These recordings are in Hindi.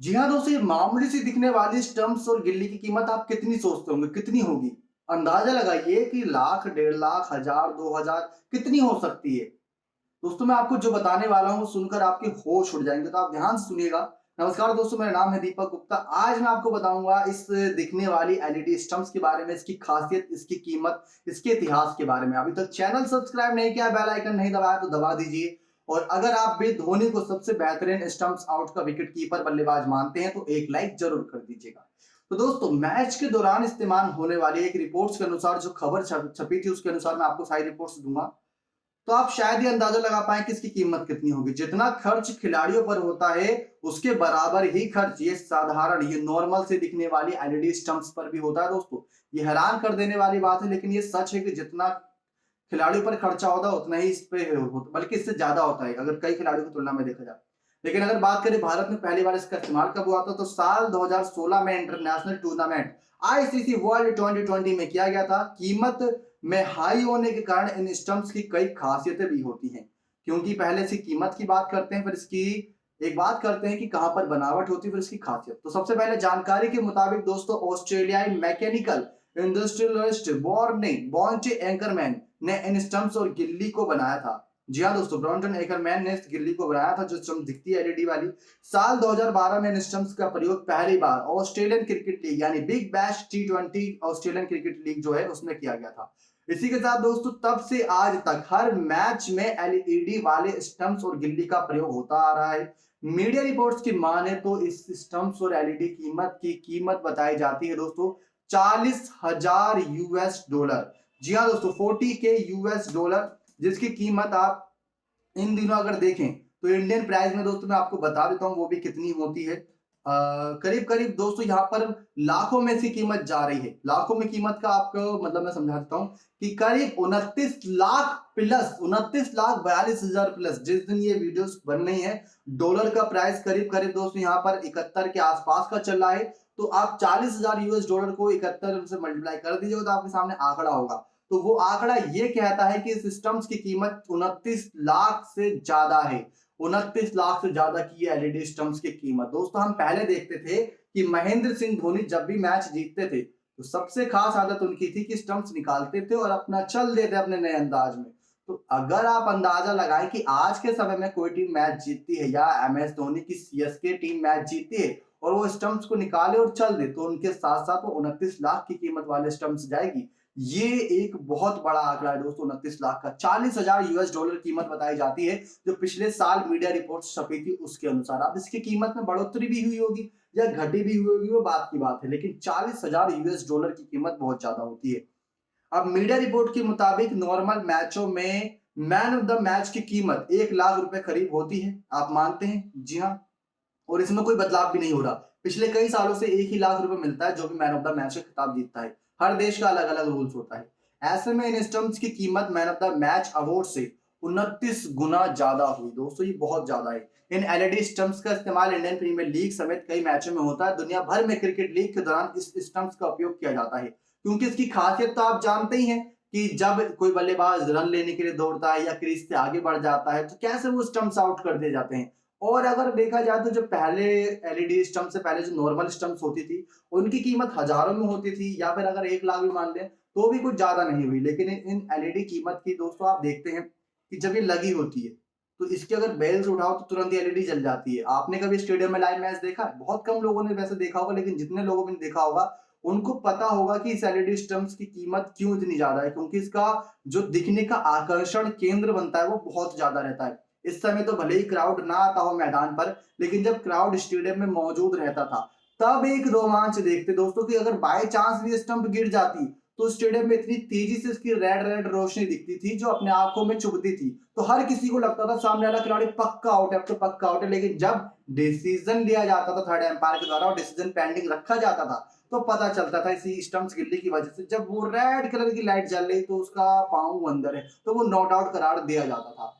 जी हाँ दोस्तों, ये मामूली सी दिखने वाली स्टंप्स और गिल्ली की कीमत आप कितनी सोचते होंगे, कितनी होगी? अंदाजा लगाइए कि लाख, 1.5 लाख, 1000, 2000 कितनी हो सकती है? दोस्तों, मैं आपको जो बताने वाला हूँ, सुनकर आपके होश उड़ जाएँगे, तो आप ध्यान से सुनिएगा। नमस्कार दोस्तों, मेरा नाम है दीपक गुप्ता। आज मैं आपको बताऊँगा इस दिखने वाली एलईडी स्टंप्स के बारे में, इसकी खासियत, इसकी कीमत, इसके इतिहास के बारे में। अभी तक चैनल सब्सक्राइब नहीं किया, बेल आइकन नहीं दबाया तो दबा दीजिए। और अगर आप भी धोनी को सबसे बेहतरीन स्टंप्स आउट का विकेट कीपर बल्लेबाज मानते हैं, तो एक लाइक जरूर कर दीजिएगा। तो दोस्तों, मैच के दौरान इस्तेमाल होने वाली एक रिपोर्ट्स के अनुसार जो खबर छपी थी, उसके अनुसार मैं आपको सारी रिपोर्ट्स दूँगा। तो आप शायद ये अंदाजा लगा पाएँ कि इसकी कीमत कितनी होगी। जितना खर्च खिलाड़ियों पर होता है, उसके बराबर ही खर्च ये साधारण, ये नॉर्मल से दिखने वाली एलईडी स्टंप्स पर भी होता है दोस्तों। ये हैरान कर देने वाली बात है, लेकिन ये सच है कि जितना खिलाड़ियों पर खर्चा होता है, उतना ही इस पे बल्कि इससे ज़्यादा होता है, अगर कई खिलाड़ियों की तुलना में देखा जाए। लेकिन अगर बात करें भारत में पहली बार इसका इस्तेमाल कब हुआ था, तो साल 2016 में इंटरनेशनल टूर्नामेंट आईसीसी वर्ल्ड 2020 में किया गया था। कीमत में हाई होने के कारण इन स्टंप्स की कई खासियतें भी होती हैं, क्योंकि पहले इसकी कीमत की बात करते हैं, फिर इसकी एक बात करते हैं कि कहां पर बनावट होती है, फिर इसकी खासियत। तो सबसे पहले जानकारी के मुताबिक दोस्तों, ऑस्ट्रेलियाई मैकेनिकल इंडस्ट्रियलिस्ट बॉन्टे एंकरमैन ने इन स्टंप्स और गिल्ली को बनाया था। जी हाँ दोस्तों, ब्रॉन्टन एकरमैन ने इस गिल्ली को बनाया था, जो स्टंप दिखती है एलईडी वाली। साल 2012 में इन स्टंप्स का प्रयोग पहली बार ऑस्ट्रेलियन क्रिकेट लीग यानी बिग बैश टी20 ऑस्ट्रेलियन क्रिकेट लीग जो है, उसमें किया गया था। इसी के साथ दोस्तों, तब से आज तक हर मैच में एलईडी वाले स्टंप्स और गिल्ली का प्रयोग होता आ रहा है। मीडिया रिपोर्ट्स की माने तो इस स्टंप्स और एलईडी कीमत बताई जाती है दोस्तों, 40,000 यूएस डॉलर। जी हाँ दोस्तों, 40K यूएस डॉलर, जिसकी कीमत आप इन दिनों अगर देखें तो इंडियन प्राइस में दोस्तों मैं आपको बता देता हूँ वो भी कितनी होती है। करीब करीब दोस्तों यहाँ पर लाखों में से कीमत जा रही है। लाखों में कीमत का आपको मतलब मैं समझा देता हूँ कि करीब 29 लाख प्लस, 29,42,000 प्लस, जिस दिन ये वीडियोस बन रही है, डॉलर का प्राइस करीब करीब दोस्तों यहाँ पर 71 के आसपास का चल रहा है। तो आप 40,000 यूएस डॉलर को 71 से मल्टीप्लाई कर दीजिएगा तो आपके सामने आंकड़ा होगा। तो वो आंकड़ा ये कहता है कि इस सिस्टम्स की कीमत 29 लाख से ज्यादा है। 29 लाख से ज्यादा की एलईडी स्टंप्स की कीमत। दोस्तों, हम पहले देखते थे कि महेंद्र सिंह धोनी जब भी मैच जीतते थे, तो सबसे खास आदत उनकी थी कि स्टंप्स निकालते थे और अपना चल देते अपने नए अंदाज में। तो अगर आप अंदाजा लगाएं कि आज के समय में कोई टीम मैच जीतती है या एमएस धोनी की सीएसके टीम मैच जीतती है और वो स्टंप्स को निकाले और चल दे, तो उनके साथ साथ वो 29 लाख की कीमत वाले स्टंप्स जाएगी। ये एक बहुत बड़ा आंकड़ा है दोस्तों, 29 लाख का। 40,000 यूएस डॉलर कीमत बताई जाती है, जो पिछले साल मीडिया रिपोर्ट्स छपी थी उसके अनुसार। अब इसकी कीमत में बढ़ोतरी भी हुई होगी या घटी भी हुई होगी, वो बात की बात है, लेकिन 40,000 यूएस डॉलर की कीमत बहुत ज्यादा होती है। अब मीडिया रिपोर्ट के मुताबिक नॉर्मल मैचों में मैन ऑफ द मैच की कीमत 1 लाख रुपए करीब होती है। आप मानते हैं? जी हाँ, और इसमें कोई बदलाव भी नहीं हो रहा। पिछले कई सालों से 1 ही लाख रुपए मिलता है जो भी मैन ऑफ द मैच का खिताब जीतता है। हर देश का अलग अलग रूल्स होता है। ऐसे में इन स्टंप्स की कीमत man of the match award से 29 गुना ज्यादा हुई दोस्तों, ये बहुत ज्यादा है। इन एलईडी स्टंप्स का इस्तेमाल इंडियन प्रीमियर लीग समेत कई मैचों में होता है। दुनिया भर में क्रिकेट लीग के दौरान इस स्टंप्स का उपयोग किया जाता है, क्योंकि इसकी खासियत तो आप जानते ही हैं कि जब कोई बल्लेबाज रन लेने के लिए दौड़ता है या क्रीज से आगे बढ़ जाता है, तो कैसे वो स्टंप्स आउट कर दिए जाते हैं। और अगर देखा जाए तो जो पहले एलईडी स्टंप से पहले जो नॉर्मल स्टंप्स होती थी, उनकी कीमत हजारों में होती थी, या फिर अगर 1 लाख भी मान लें तो भी कुछ ज्यादा नहीं हुई। लेकिन इन एलईडी कीमत की दोस्तों आप देखते हैं कि जब ये लगी होती है, तो इसके अगर बेल्स उठाओ तो तुरंत एलईडी जल जाती है। आपने कभी स्टेडियम में लाइव मैच देखा है? बहुत कम लोगों ने वैसे देखा होगा, लेकिन जितने लोगों ने देखा होगा उनको पता होगा कि इस एलईडी स्टंप्स की कीमत क्यों इतनी ज्यादा है, क्योंकि इसका जो दिखने का आकर्षण केंद्र बनता है वो बहुत ज्यादा रहता है। इस समय तो भले ही क्राउड ना आता हो मैदान पर, लेकिन जब क्राउड स्टेडियम में मौजूद रहता था, तब एक रोमांच देखते दोस्तों कि अगर बाय चांस भी स्टंप गिर जाती, तो स्टेडियम में इतनी तेजी से इसकी रेड रेड रोशनी दिखती थी जो अपने आंखों में चुभती थी। तो हर किसी को लगता था सामने वाला खिलाड़ी पक्का आउट है, अब तो पक्का आउट है। लेकिन जब डिसीजन लिया जाता था थर्ड एम्पायर के द्वारा और डिसीजन पेंडिंग रखा जाता था, तो पता चलता था इसी स्टंप्स गिरने की वजह से, जब वो रेड कलर की लाइट जल रही तो उसका पांव अंदर है, तो वो नॉट आउट करार दिया जाता था।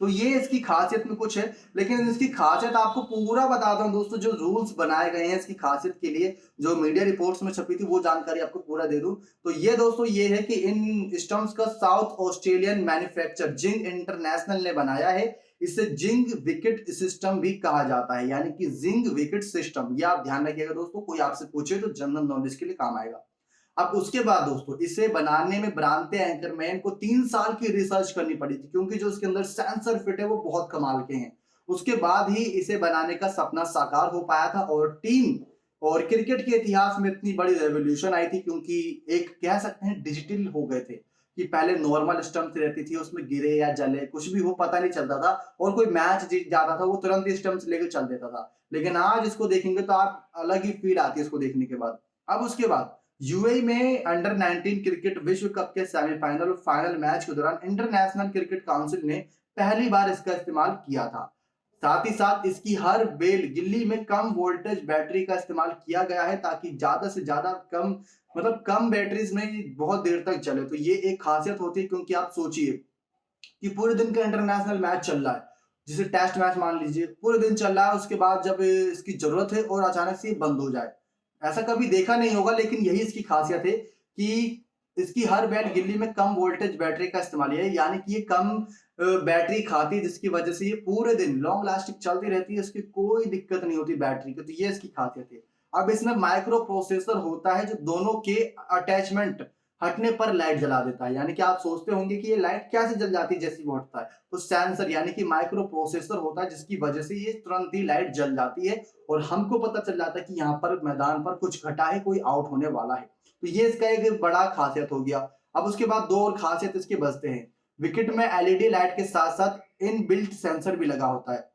तो ये इसकी खासियत में कुछ है, लेकिन इसकी खासियत आपको पूरा बताता हूं दोस्तों। जो रूल्स बनाए गए हैं इसकी खासियत के लिए, जो मीडिया रिपोर्ट्स में छपी थी, वो जानकारी आपको पूरा दे दूं। तो ये दोस्तों ये है कि इन स्टंप्स का साउथ ऑस्ट्रेलियन मैन्युफैक्चर जिंग इंटरनेशनल ने बनाया है। इसे जिंग विकेट सिस्टम भी कहा जाता है, यानी कि जिंग विकेट सिस्टम। ये आप ध्यान रखिएगा दोस्तों, कोई आपसे पूछे तो जनरल नॉलेज के लिए काम आएगा। अब उसके बाद दोस्तों इसे बनाने में ब्रांते एंकरमैन को 3 साल की रिसर्च करनी पड़ी थी, क्योंकि जो उसके अंदर सेंसर फिट है वो बहुत कमाल के हैं। उसके बाद ही इसे बनाने का सपना साकार हो पाया था, और टीम और क्रिकेट के इतिहास में इतनी बड़ी रेवोल्यूशन आई थी, क्योंकि एक कह सकते हैं डिजिटल हो गए थे कि पहले नॉर्मल स्टंप्स रहती थी, उसमें गिरे या जले कुछ भी हो पता नहीं चलता था, और कोई मैच जीत जाता था वो तुरंत ही स्टंप्स लेकर चल देता था। लेकिन आज इसको देखेंगे तो आप अलग ही फील आती है इसको देखने के बाद। अब उसके बाद यूएई में अंडर 19 क्रिकेट विश्व कप के सेमीफाइनल और फाइनल मैच के दौरान इंटरनेशनल क्रिकेट काउंसिल ने पहली बार इसका इस्तेमाल किया था। साथ ही साथ इसकी हर बेल गिल्ली में कम वोल्टेज बैटरी का इस्तेमाल किया गया है, ताकि ज्यादा से ज्यादा कम मतलब कम बैटरीज में बहुत देर तक चले। तो ये एक खासियत होती है, क्योंकि आप सोचिए कि पूरे दिन का इंटरनेशनल मैच चल रहा है, जिसे टेस्ट मैच मान लीजिए, पूरे दिन चल रहा है, उसके बाद जब इसकी जरूरत है और अचानक से बंद हो जाए, ऐसा कभी देखा नहीं होगा, लेकिन यही इसकी खासियत है कि इसकी हर बैट गिल्ली में कम वोल्टेज बैटरी का इस्तेमाल है, यानी कि ये कम बैटरी खाती है, जिसकी वजह से ये पूरे दिन लॉन्ग लास्टिंग चलती रहती है, इसकी कोई दिक्कत नहीं होती बैटरी की। तो ये इसकी खासियत है। अब इसमें माइक्रो प्रोसेसर होता है जो दोनों के अटैचमेंट हटने पर लाइट जला देता है, यानी कि आप सोचते होंगे कि ये लाइट कैसे जल जाती है जैसे वो हटता है। तो सेंसर यानी कि माइक्रो प्रोसेसर होता है, जिसकी वजह से ये तुरंत ही लाइट जल जाती है और हमको पता चल जाता है कि यहाँ पर मैदान पर कुछ घटा है, कोई आउट होने वाला है। तो ये इसका एक बड़ा खासियत हो गया। अब उसके बाद दो और खासियत इसके बचते हैं। विकेट में एलईडी लाइट के साथ साथ इनबिल्ट सेंसर भी लगा होता है,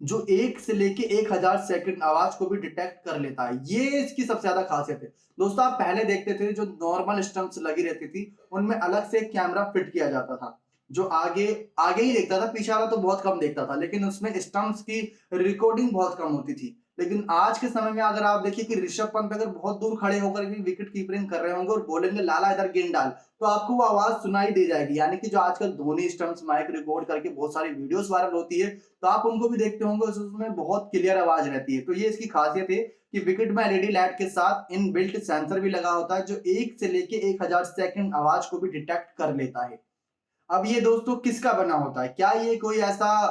जो 1 से लेके 1000 सेकंड आवाज को भी डिटेक्ट कर लेता है। ये इसकी सबसे ज्यादा खासियत है। दोस्तों आप पहले देखते थे जो नॉर्मल स्टंप्स लगी रहती थी, उनमें अलग से एक कैमरा फिट किया जाता था, जो आगे आगे ही देखता था, पीछे वाला तो बहुत कम देखता था, लेकिन उसमें स्टंप्स की रिकॉर्डिंग बहुत कम होती थी। लेकिन आज के समय में अगर आप देखिए कि ऋषभ पंत अगर बहुत दूर खड़े होकर भी विकेट कीपिंग कर रहे होंगे और बोलेंगे लाला इधर गेंद डाल, तो आपको वो आवाज सुनाई दे जाएगी। यानी कि जो आजकल धोनी स्टंप्स माइक रिकॉर्ड करके बहुत सारी वीडियोस वायरल होती है, तो आप उनको भी देखते होंगे, उसमें बहुत क्लियर आवाज रहती है। तो ये इसकी खासियत है कि विकेट में एलईडी लाइट के साथ इनबिल्ट सेंसर भी लगा होता है, जो 1 से लेके 1000 सेकंड आवाज को भी डिटेक्ट कर लेता है। अब ये दोस्तों किसका बना होता है? क्या ये कोई ऐसा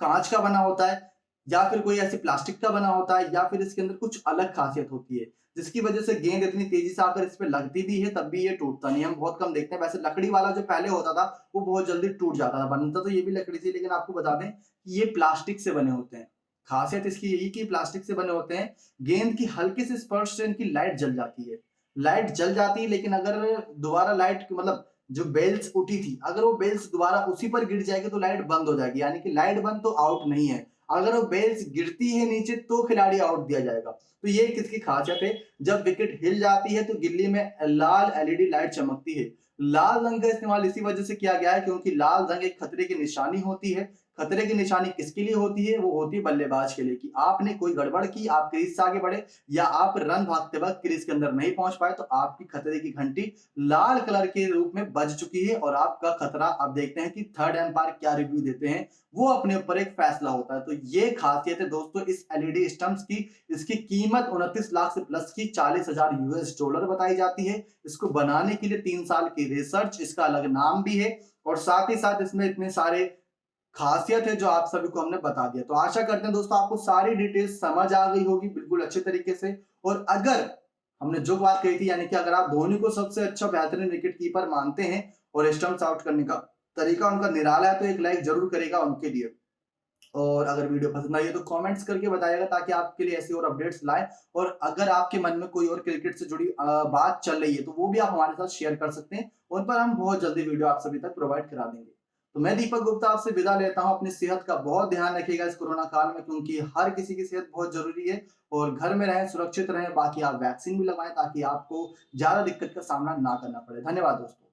कांच का बना होता है, या फिर कोई ऐसी प्लास्टिक का बना होता है, या फिर इसके अंदर कुछ अलग खासियत होती है, जिसकी वजह से गेंद इतनी तेजी से आकर इस पे लगती भी है तब भी ये टूटता नहीं। हम बहुत कम देखते हैं। वैसे लकड़ी वाला जो पहले होता था वो बहुत जल्दी टूट जाता था, बनता तो ये भी लकड़ी से, लेकिन आपको बता दें कि ये प्लास्टिक से बने होते हैं। खासियत इसकी यही कि प्लास्टिक से बने होते हैं। गेंद की हल्के से स्पर्श से इनकी लाइट जल जाती है, लाइट जल जाती है, लेकिन अगर दोबारा लाइट मतलब जो बेल्स उठी थी, अगर वो बेल्स दोबारा उसी पर गिर जाएगी तो लाइट बंद हो जाएगी, यानी कि लाइट बंद तो आउट नहीं है। अगर वो बेल्स गिरती है नीचे तो खिलाड़ी आउट दिया जाएगा। तो ये किसकी खासियत है? जब विकेट हिल जाती है तो गिल्ली में लाल एलईडी लाइट चमकती है। लाल रंग का इस्तेमाल इसी वजह से किया गया है क्योंकि लाल रंग एक खतरे की निशानी होती है। खतरे की निशानी किसके लिए होती है? वो होती है बल्लेबाज के लिए, कि आपने कोई गड़बड़ की, आप क्रीज से आगे बढ़े या आप रन भागते वक्त क्रीज के अंदर नहीं पहुंच पाए, तो आपकी खतरे की घंटी लाल कलर के रूप में बज चुकी है और आपका खतरा। आप देखते हैं कि थर्ड एम्पायर क्या रिव्यू देते हैं, वो अपने ऊपर एक फैसला होता है। तो ये खासियत है दोस्तों इस एलईडी स्टंप्स की। इसकी कीमत 29 लाख से प्लस की $40,000 बताई जाती है। इसको बनाने के लिए 3 साल की रिसर्च, इसका अलग नाम भी है, और साथ ही साथ इसमें इतने सारे खासियत है जो आप सभी को हमने बता दिया। तो आशा करते हैं दोस्तों आपको सारी डिटेल्स समझ आ गई होगी बिल्कुल अच्छे तरीके से। और अगर हमने जो बात कही थी, यानी कि अगर आप धोनी को सबसे अच्छा बेहतरीन विकेट कीपर मानते हैं और स्टंप्स आउट करने का तरीका उनका निराला है, तो एक लाइक जरूर करेगा उनके लिए। और अगर वीडियो पसंद आई है तो कमेंट्स करके बताइएगा, ताकि आपके लिए ऐसी और अपडेट्स लाए। और अगर आपके मन में कोई और क्रिकेट से जुड़ी बात चल रही है तो वो भी आप हमारे साथ शेयर कर सकते हैं, उन पर हम बहुत जल्दी वीडियो आप सभी तक प्रोवाइड करा देंगे। तो मैं दीपक गुप्ता आपसे विदा लेता हूं। अपनी सेहत का बहुत ध्यान रखिएगा इस कोरोना काल में, क्योंकि हर किसी की सेहत बहुत जरूरी है। और घर में रहें, सुरक्षित रहें, बाकी आप वैक्सीन भी लगवाएं ताकि आपको ज्यादा दिक्कत का सामना ना करना पड़े। धन्यवाद दोस्तों।